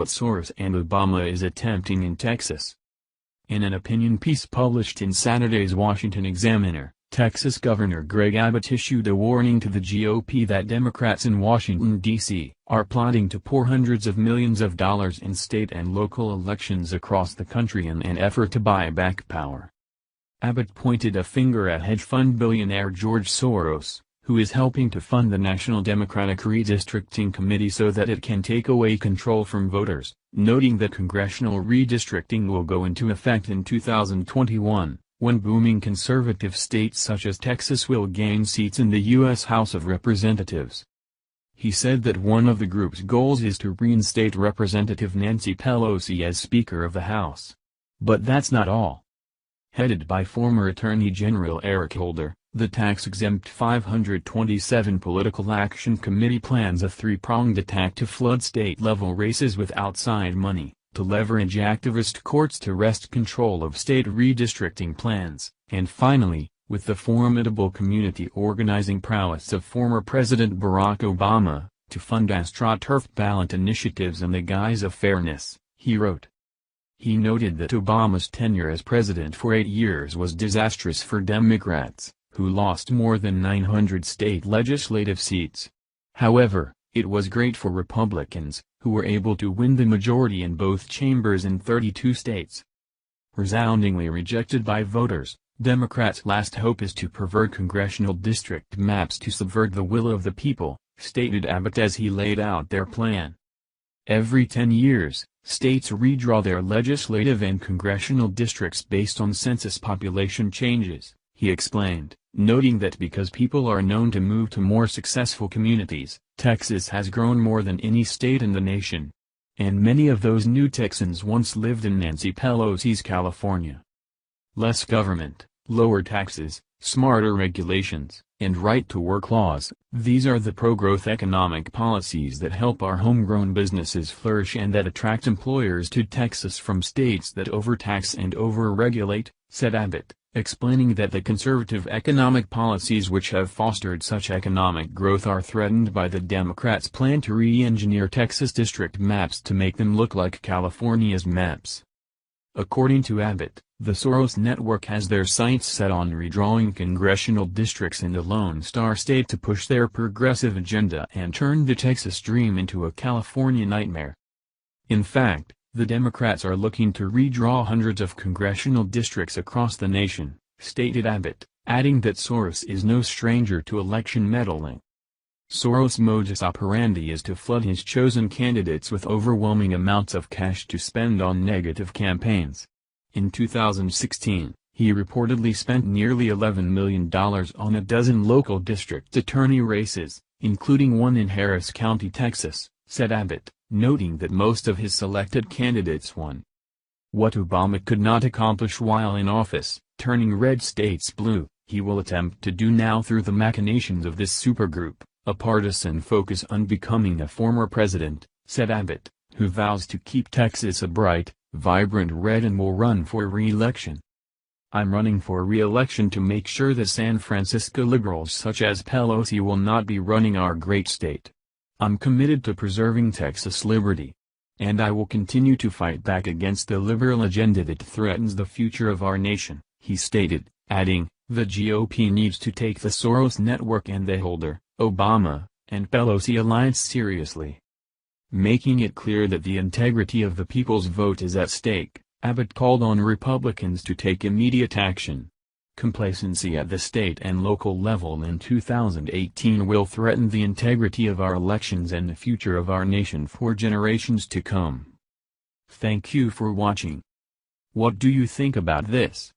what Soros and Obama is attempting in Texas. In an opinion piece published in Saturday's Washington Examiner, Texas Governor Greg Abbott issued a warning to the GOP that Democrats in Washington, D.C., are plotting to pour hundreds of millions of dollars in state and local elections across the country in an effort to buy back power. Abbott pointed a finger at hedge fund billionaire George Soros, who is helping to fund the National Democratic Redistricting Committee so that it can take away control from voters, noting that congressional redistricting will go into effect in 2021. When booming conservative states such as Texas will gain seats in the U.S. House of Representatives. He said that one of the group's goals is to reinstate Representative Nancy Pelosi as Speaker of the House. But that's not all. Headed by former Attorney General Eric Holder, the tax-exempt 527 Political Action Committee plans a three-pronged attack to flood state-level races with outside money, to leverage activist courts to wrest control of state redistricting plans, and finally, with the formidable community organizing prowess of former President Barack Obama, to fund AstroTurf ballot initiatives in the guise of fairness, he wrote. He noted that Obama's tenure as president for 8 years was disastrous for Democrats, who lost more than 900 state legislative seats. However, it was great for Republicans, who were able to win the majority in both chambers in 32 states. Resoundingly rejected by voters, Democrats' last hope is to pervert congressional district maps to subvert the will of the people, stated Abbott as he laid out their plan. Every 10 years, states redraw their legislative and congressional districts based on census population changes, he explained, noting that because people are known to move to more successful communities, Texas has grown more than any state in the nation. And many of those new Texans once lived in Nancy Pelosi's California. Less government, lower taxes, smarter regulations, and right-to-work laws, these are the pro-growth economic policies that help our homegrown businesses flourish and that attract employers to Texas from states that overtax and over-regulate, said Abbott, explaining that the conservative economic policies which have fostered such economic growth are threatened by the Democrats' plan to re-engineer Texas district maps to make them look like California's maps. According to Abbott, the Soros network has their sights set on redrawing congressional districts in the Lone Star State to push their progressive agenda and turn the Texas dream into a California nightmare. In fact, the Democrats are looking to redraw hundreds of congressional districts across the nation, stated Abbott, adding that Soros is no stranger to election meddling. Soros' modus operandi is to flood his chosen candidates with overwhelming amounts of cash to spend on negative campaigns. In 2016, he reportedly spent nearly $11 million on a dozen local district attorney races, including one in Harris County, Texas, said Abbott, noting that most of his selected candidates won. What Obama could not accomplish while in office, turning red states blue, he will attempt to do now through the machinations of this supergroup, a partisan focus on becoming a former president, said Abbott, who vows to keep Texas a bright, vibrant red and will run for re-election. I'm running for re-election to make sure that San Francisco liberals such as Pelosi will not be running our great state. I'm committed to preserving Texas liberty. And I will continue to fight back against the liberal agenda that threatens the future of our nation, he stated, adding, the GOP needs to take the Soros network and the Holder, Obama, and Pelosi alliance seriously. Making it clear that the integrity of the people's vote is at stake, Abbott called on Republicans to take immediate action. Complacency at the state and local level in 2018 will threaten the integrity of our elections and the future of our nation for generations to come. Thank you for watching. What do you think about this?